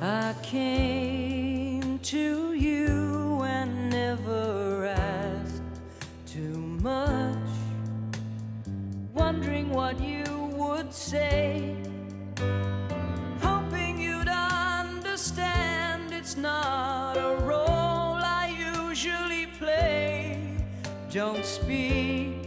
I came to you and never asked too much, wondering what you would say, hoping you'd understand it's not a role I usually play. Don't speak